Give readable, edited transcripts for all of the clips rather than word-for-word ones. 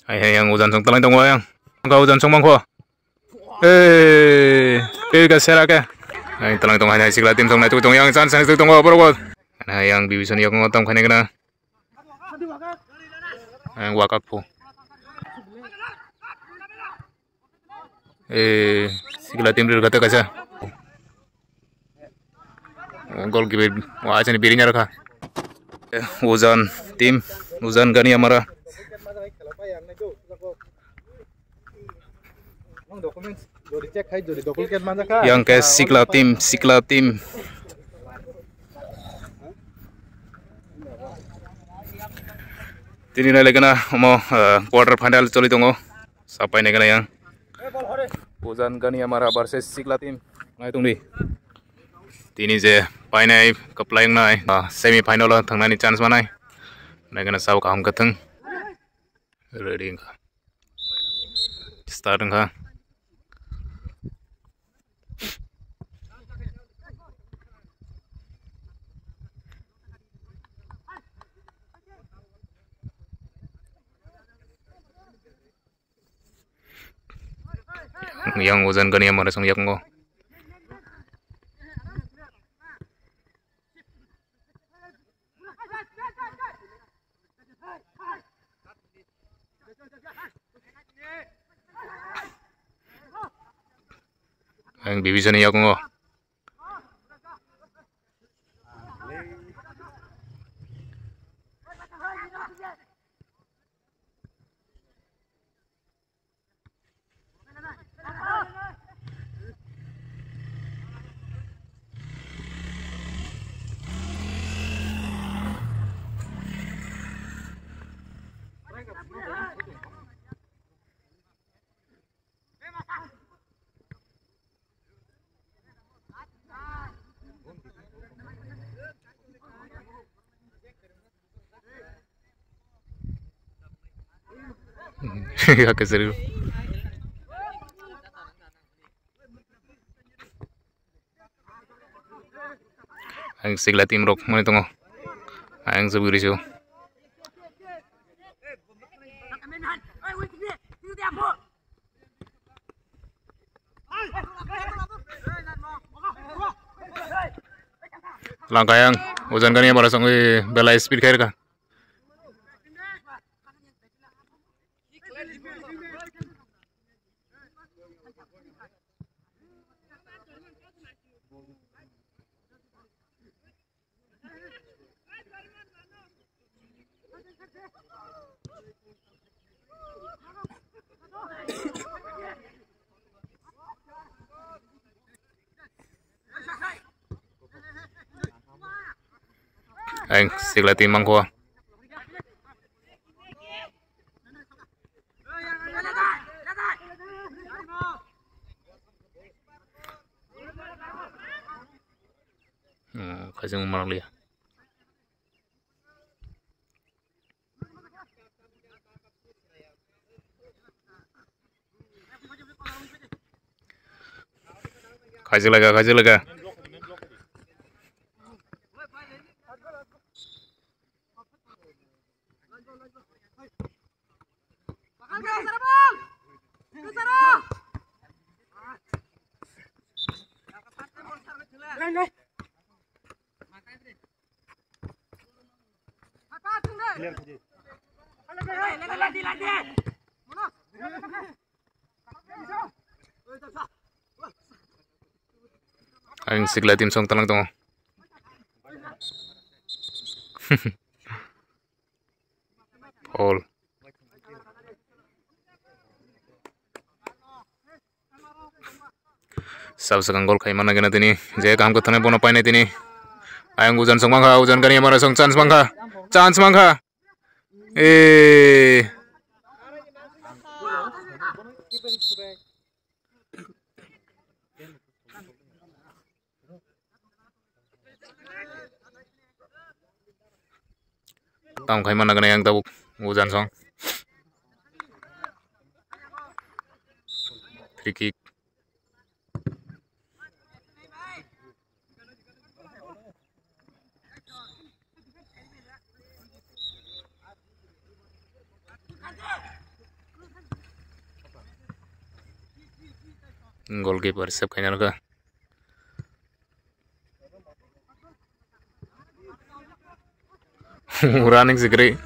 yang ujan song talang tong yang kau ujan song mangko ke sera ke ai talang tong hai sigla tim song nai tu tong yang chan sang tu tong bor bor yang bibison yang ngotong khane kana yang wakak pu sigla tim rir gata kacha gol ki wah chani birinya rakha ujan gani amara yang ke sikla tim tini nai legana mo quarter final choli tongo sapai ne gana yang ujan gani amara versus sikla tim ngai tungdi tini je painai kaplayang nai semi final thangnani chance manai nai gana saw kaham kathang ready start nga yang ujan gani amara song yakngo yang division yakngo ya keseru ang sigla tim rok mani tongo ang saburi jo langkah yang ujan gani amara song bela speed khair ka ang sigla tim mangko kajeng marang liya kajeng laga ang sigla tim song talang tongo all sab sakang gol khai mana gana tini je kam ko thane bono paine tini ayang ujan song mangha ujan gani amara song chance mangha tam khai mana gana yang tabuk ujan song free kick Goalkeeper save kainal ka. Running segeri.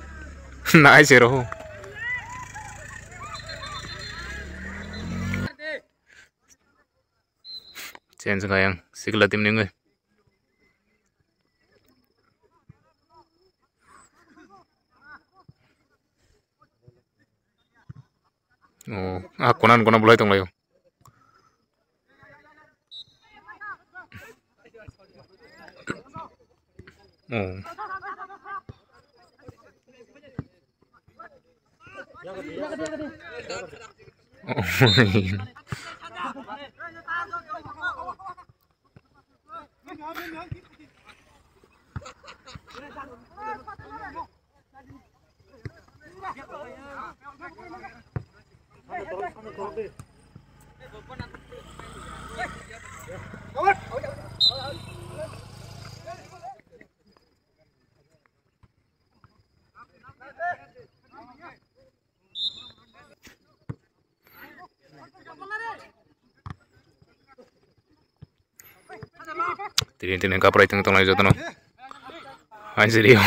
Nice hero. Change kayang sigla tim ning. Oh, konan boleh tong layo. Oh. Tin kapra itong tong layo no. Anjir yo.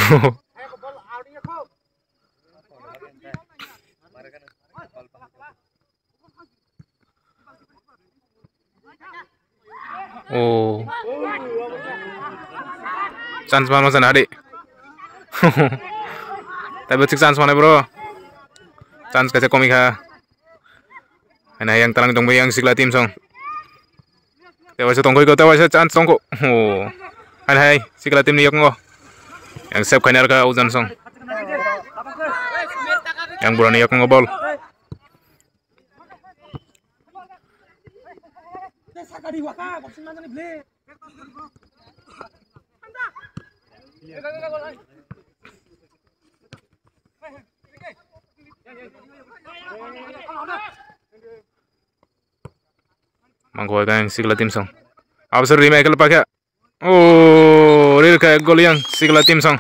Oh. Chance mana sana adik? Tapi chance mana bro? Chance kasi komik ha. Ana yang talang tong yang sigla tim song. Tawa sa tongko ko tawa sa chance tongko. Oh. Hai sigla tim niyok ngo. Yang save kainal ka Uzan song. Yang bulan niyok ngo ball. Mangko kan sigla tim song. Absur remake pakai. Oh, Rirka gol yang sigla tim song.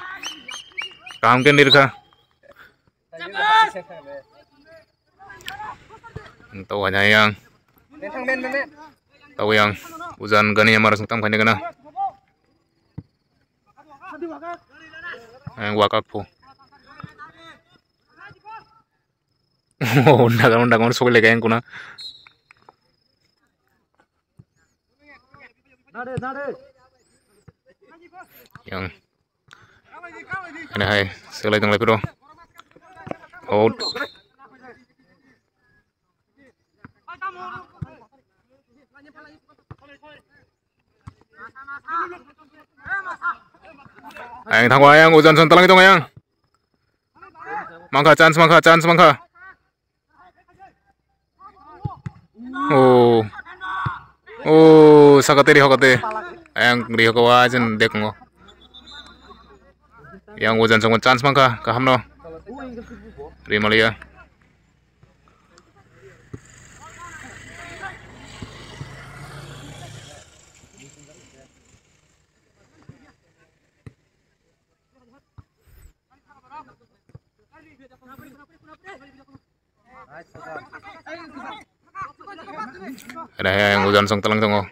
Kamken Rirka. Tahu hanya yang. Tahu yang Uzan Gani yang marah sengtam kan kena. Yang wakak po. Oh, undang sokol lega yang kuna. Yang ini hai sekali tong lepiro. Out. Ayang thang ayang Uzan son talang itong ayang. Mangka chance. Oh. Oh, sakateri hokate. Ayang riho ko ajan dek ngo. Yang Uzan song chance mangka kahamno. Rimalia. Ada yang Uzan song talang tong.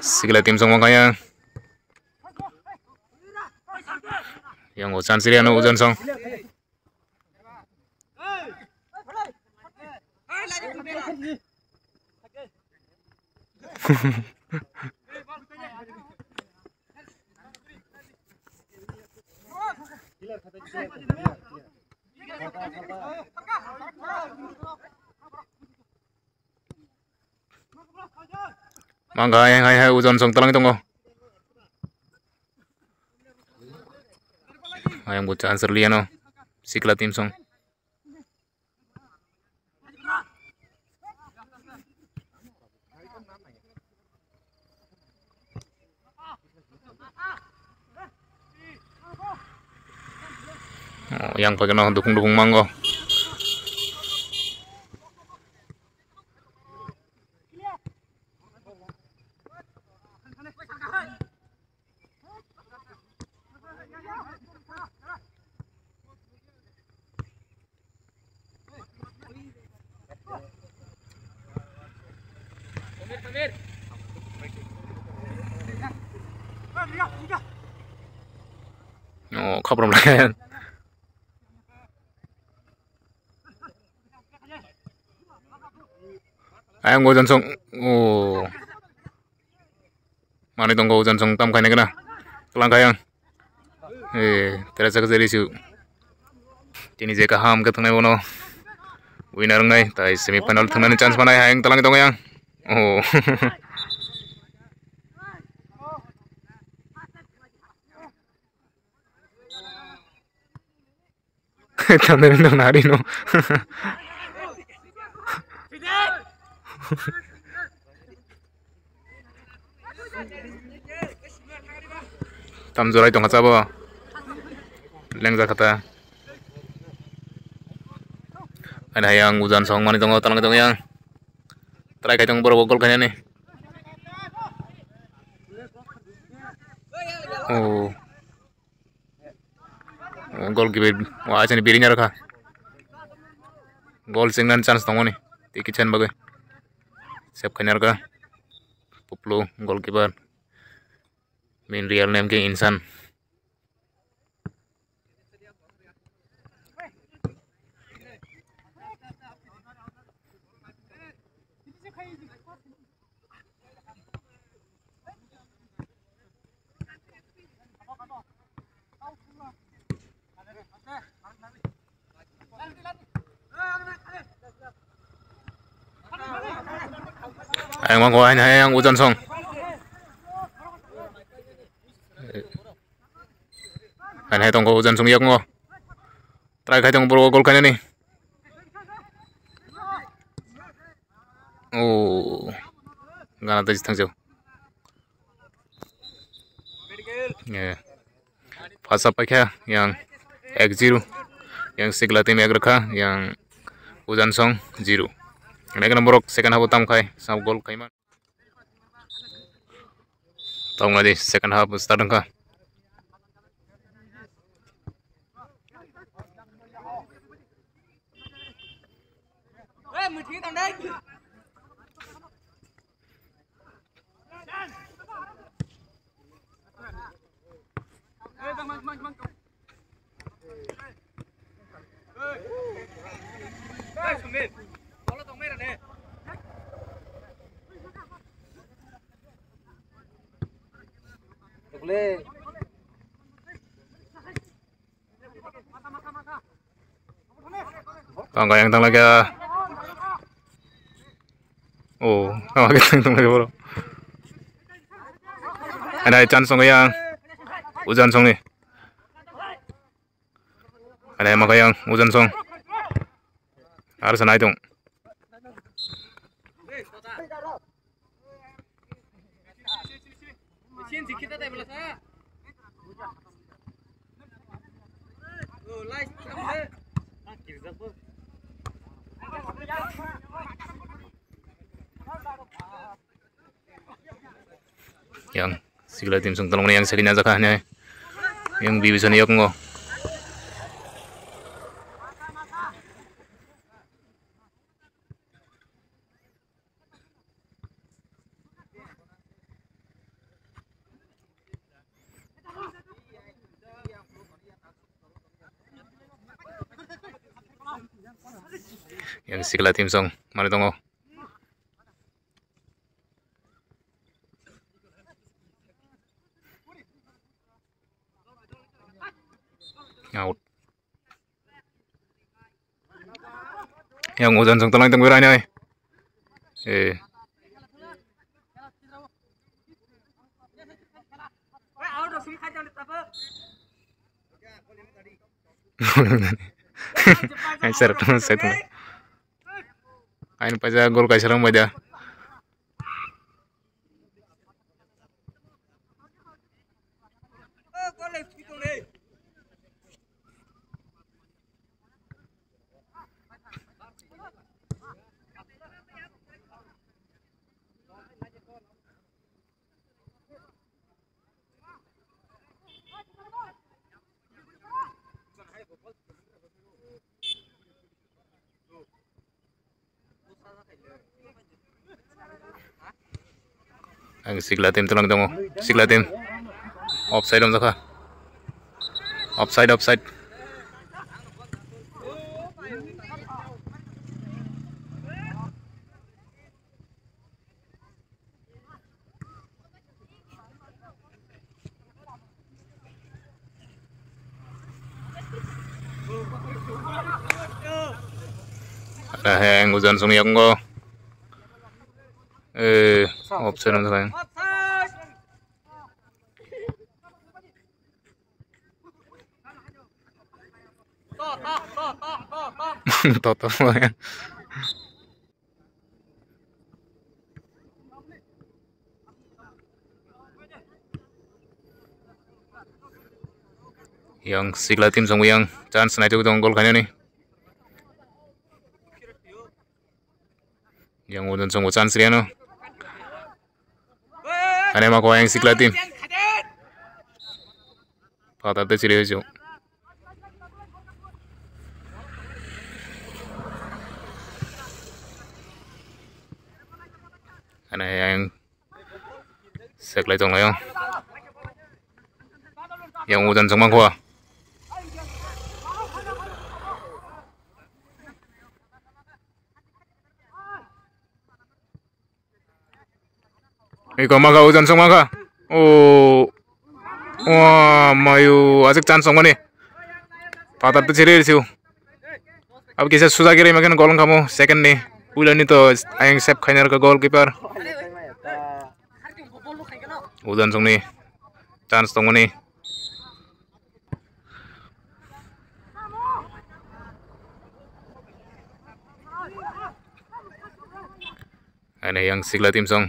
Sigla tim song makanya. Yang Uzan Siriano Uzan song. Mangga yang hai Uzan song talang tong. Ayang bocah answer liano. Sigla tim song. Oh, yang pakai noh dukung manggo. Oh, kabram lagi. Ayang Ujan Song. Oh. Mana tong Ujan Song tam kaya kena. Tulang kayang. Terasa keseri su. Tini jeka ham ke tengah wono. Winner ngai, tai semifinal tengah chance mana yang telang tong yang. Oh. Tanda nang nari no. Tam zorai tong kacabo. Lengza kata. Ada yang Ujan Song mana tong talang tong yang. Try kai tong boro gol kanya nih. Oh. Gol kibe wah aja nih birinya raka. Gol singnan chance tong nih. Tiki chen bagai. Siap kanya raka. Puplu goalkeeper. Main real name ke Insan. Ayang Wang Ayang Ujan Song. Hai tong ko Ujan Song yak ngo. Try kai tong bro gol kanya nih. Oh. Gana tadi tang jauh. Pas apa kya yang X0 yang sigla tim ek rakha yang Ujan Song 0. Ini kan borok second half tam kai sam gol kai man. Tong lagi second half start ka. Tangga yang tang lagi. Oh, tangga yang tang lagi bro. Ada chance song yang Ujan Song nih. Ada maka yang Ujan Song. Harus naik dong. Yang sigla tim sung tolong yang sakina zakahnya. Yang bisa yok ngo. Yang sigla tim song mana tongo. Out. Yang Ujan Song tolong tunggu ranya. Sir, saya tunggu. Ain paja gol kai serang baja. Ang sigla tim tulang dongo. Sigla tim. Offside om jaka. Offside. Ada hang ujan sung yang go. Offside om jaka. Toto ya. Yang sigla tim song yang chance na itu dong gol kanya nih. Yang udan song chance dia no. Ane mak yang sigla tim. Patah te ciri hijau. Ane yang sigla dong lah yang udan song mak kuah. Iko maka ujan song maka. Oh, wah, mayu asyik chance song mana? Patah tuh ciri sih. Ab kisah susah kira makan gol kamu second nih. Udah nih tuh ayang save kayaknya ke goalkeeper. Ujan song nih, chance song mana? Ada yang sigla tim song.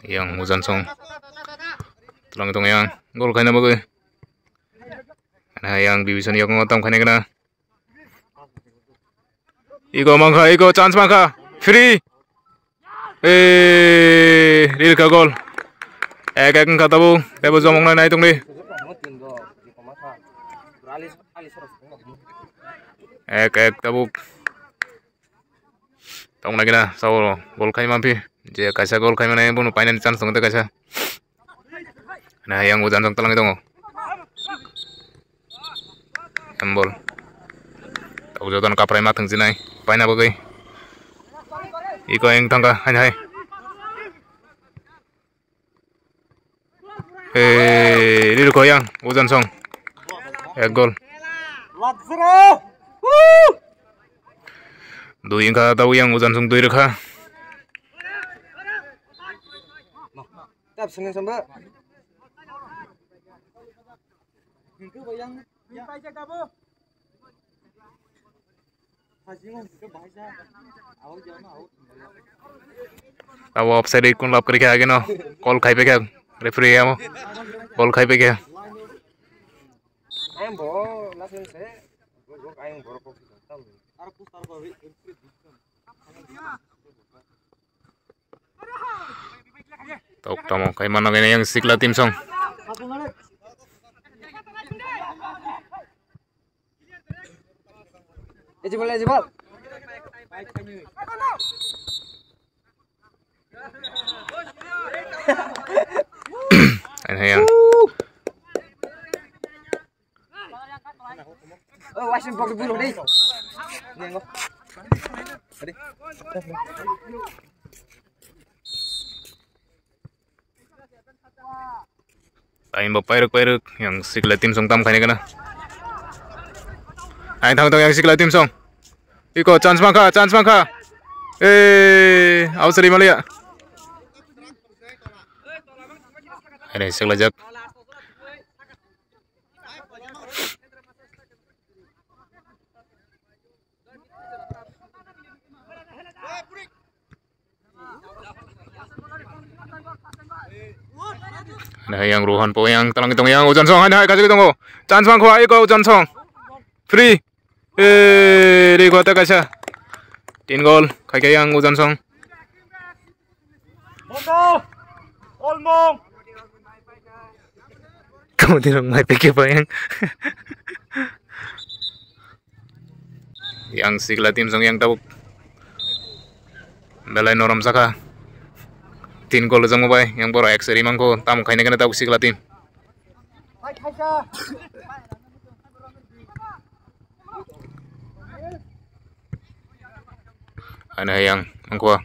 Yang ujan song. Tulang itu yang gol kayaknya bagus. Nah yang division yang ngotom kayaknya kena. Iko chance maka free. Real ka gol. Ek kata bu, tapi zomong na itu nih. Ek tabu. Tong lagi na, sawo gol kai mampi. Je kaisa gol kai mana pun painen chance tong te kaisa. Nah yang udan tong telang itu ngo. Embol. Tahu jodan kaprai matang jinai. Paina bagai. Iko yang tangga hai. Ini goyang udan song. Gol. Dui ka tahu yang udan song dui rekha. Tap seneng samba. Tahu offside ikun lap kiri kaya no. Call kai pe kaya. Referee ya mo. Call kai pe kaya. Ayam bo, langsung saya. Gua ayam borok kopi tahu. Arpus tarko Tok tamo kay mana kaya yang sigla tim song. Ejibal. Ini yang. Oh, wasin pakai bulu deh. Nih ngok. Tadi. Tain bapak peruk yang sigla tim song tam kayaknya kena. Ayo tang yang sigla tim song. Iko chance maka. Awas terima lihat. Ini sigla jak. Nah yang Rohan po yang talang itong yang ujan song hai kasih tunggu chance bang kuai ko ujan song free di kota kaca 3 gol kayak yang ujan song Kamu tidak mai pikir apa yang sigla tim song yang tahu belai noram saka 3 gol jang mobai yang boro ekseri mangko tamu kaine kana tahu sigla tim ana yang mangko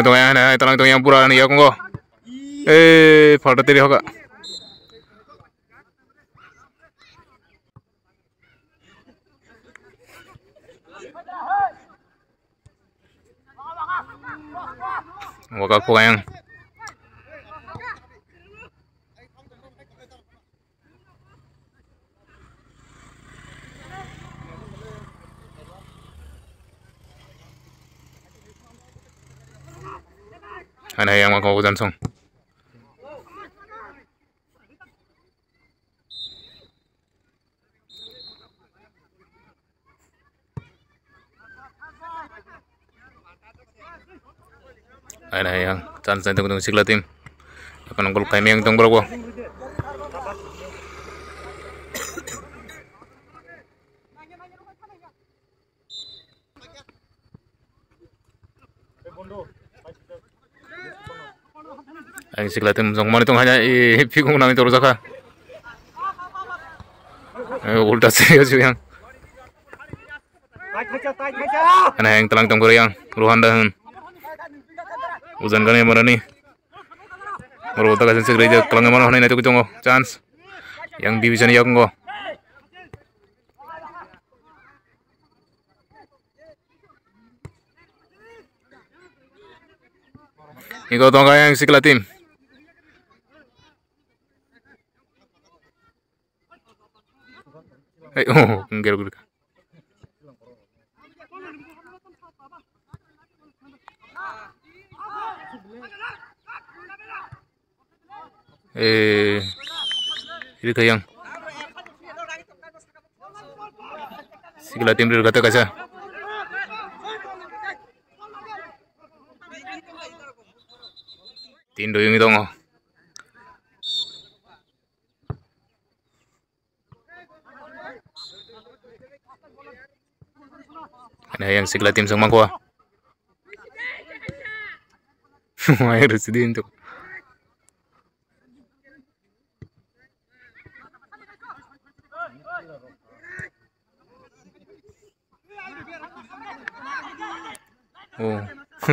tong ya na talang tong yang pura ni ya kongko pada tiri hoka wakak pokayang ana yang mako jansong ana yang chance tong sigla tim akan gol kami yang tong berapa ang sigla tim song mani tong hanya pikung nami terus aka ulta serius yang ana yang telang tong yang ruhanda uzan gane marani baru tak kasih segera kelang mana hanya itu kucing chance yang division ya kongko iko tong yang sigla tim enggak gue ini kayang sigla tim dir kata kasa tindo yung itong ana yang sigla tim sang mangko ay residente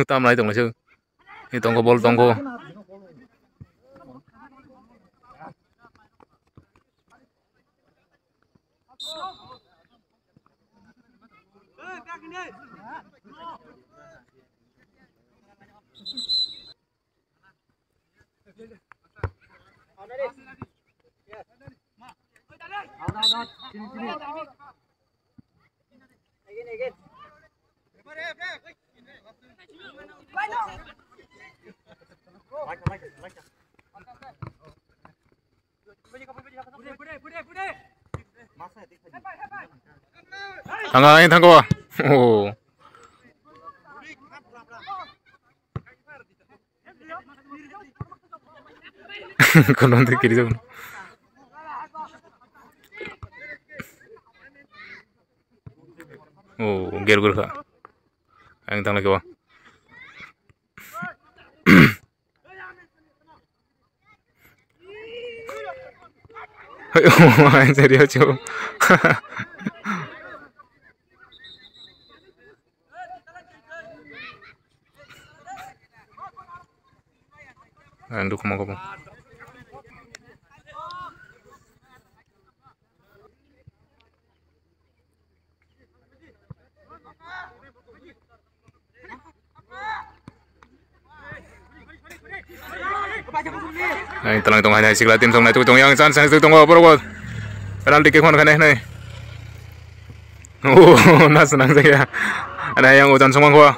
tam lại tổng là chứ thì tổng có ball tổng có Tangan tangko. Oh. Konon te kiri jauh. Oh, ger ka. Ang tang lagi wa. En serio, chico. Ando como como. Ay, talang tong hanya sigla tim song na tong yang san sang tong apa ro. Penalti kick mana nih. Oh, nas senang saya. Ada yang utan semua gua.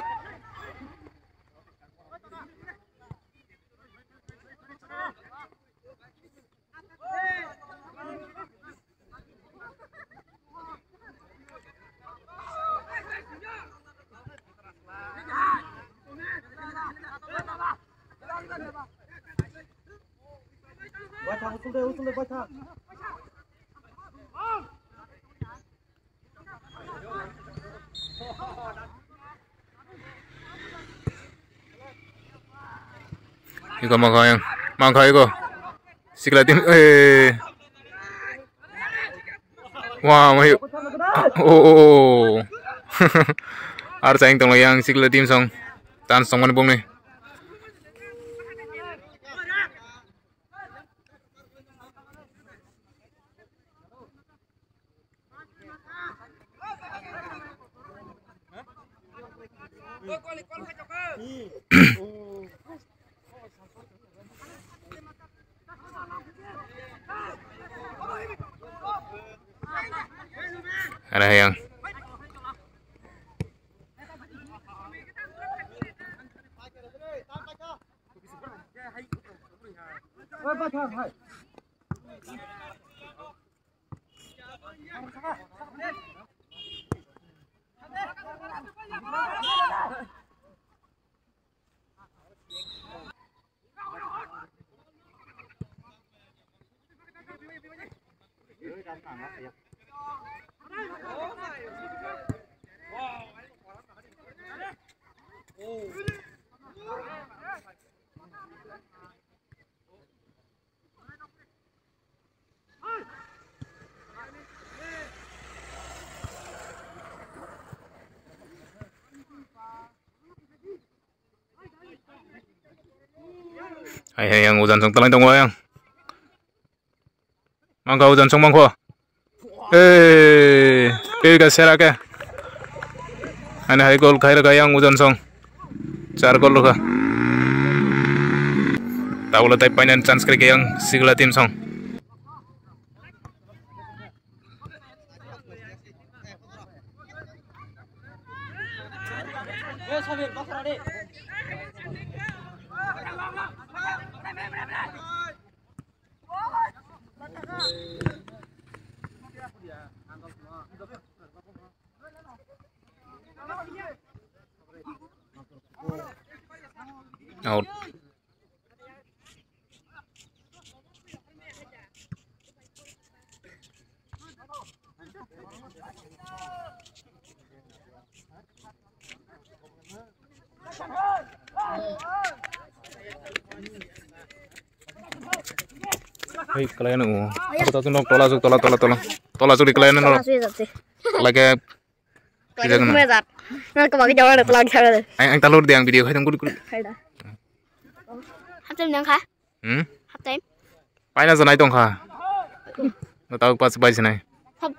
Iko mangka iko. Sikla tim wah, mayu. Oh. Ar saing tong yang sikla tim song. Tan song man bong ni. Ada yang hai yang udan song telang tong yang. Mangka udan song mangko. Ka sera ka. Ana hai gol khaira ka yang udan song. 4 gol ka. Tawla tai painan chance kare yang sigla tim song. Out. Hei, kalian nunggu. Aku tahu nok tola di kalian nol. Lagi. Tidak kena. Nah, kebagi jangan ada lagi ada. Ang talur di ang video hai tunggu. Ada. Haptem yang kah? Haptem. Paina sa naitong ka. Natawag pa sa bay sinay.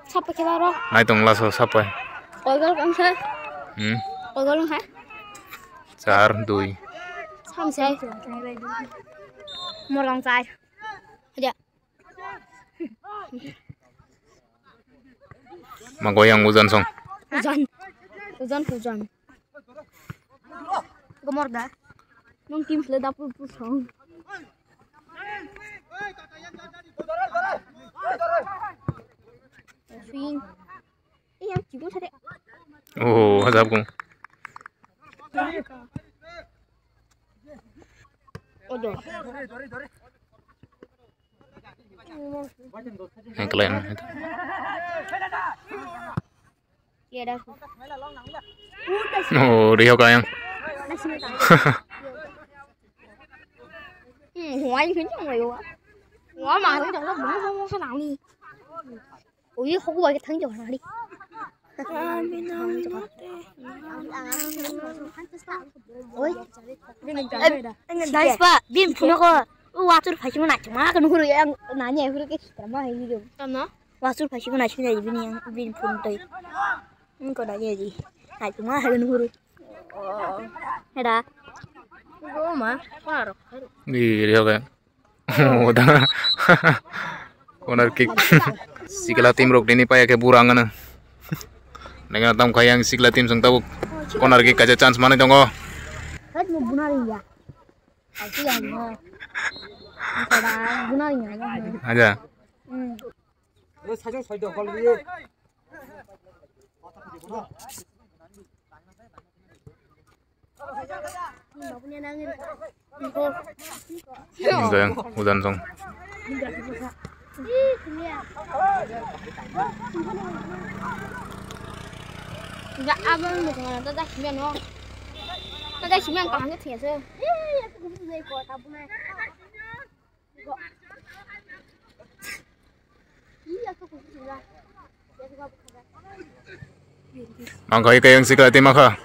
Sapa kilaro? Naitong laso sapa. Ogal kang sa. Ogal kang ha? 4 2. Sam sai. Một lòng dài. Dạ. Magoyang udan song. Hujan. Gomor dah. Mungkin sudah dapur pusong. Swing. Yang cibul tadi. Oh, hazab kong. Ojo. Yang kalian. Iya dah. Oh, Rio kayang. Hóa như khiến trong người quá. Hóa mà thấy trong nó bỗng không sao nào đi. Ui không có cái thắng chỗ nào đi. Ôi. Dai spa, bim punya ko. Watur pasti mana cuma kan huru yang nanya huru ke drama ini dong. Mana? Watur pasti mana cuma jadi bini yang bim pun tuh. Enggak ada jadi. Nah cuma kan huru. Ada. Gue mah parah. Di Rio kayang. Udah. Corner kick. Sikla tim rok dini paya ke burangan. Dengan tam kayang sikla tim sang tabuk. Corner kick aja chance mana tonggo. Hết một bún ari ya. Aku yang mau. Ada bún ari nya. Aja. 사정 살도 걸리. Yang udan song. Dạ abang một thằng ta đã chìm nó. Ta đã chìm cả cái thẻ rồi. Angkai kayak yang sikla tim maka.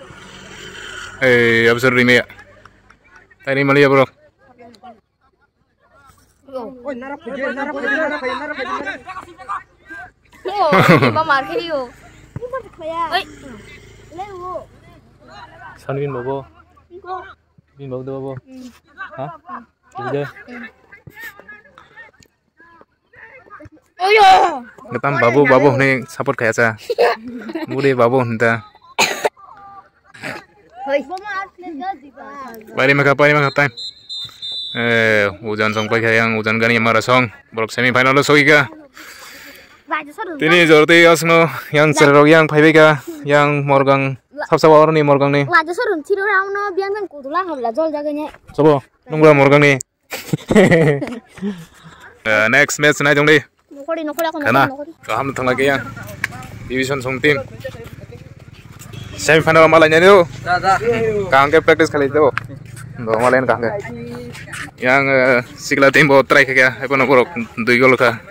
Absurd ini ya. Tadi malia bro. Ôi nó rắp phải Ba mar cái điều. Ơi. Sanwin bobo. Bin bobo bobo. Hah? Udah. Ôi yo. Ngetam babu nih support kayak sa. Mude babu nta. Ơi. Pari maka time. Hujan song pai yang hujan gani amara song. Borok semi final lo sogi ka. Tini jorti asno yang serog yang pai ka yang morgang sabsa war ni morgang ni. Wajah sorun tiro rauno biang kan kutulah habla jol jaganya. Sobo nunggu morgang ni. Next match na jong di. Nokori aku Karena kaham tang lagi yang division song tim. Semi final malah nyanyi tu. Kang ke practice kali tu. Do malayan kang ke. Yang sikla tim bo try ke apa no borok 2 gol ka.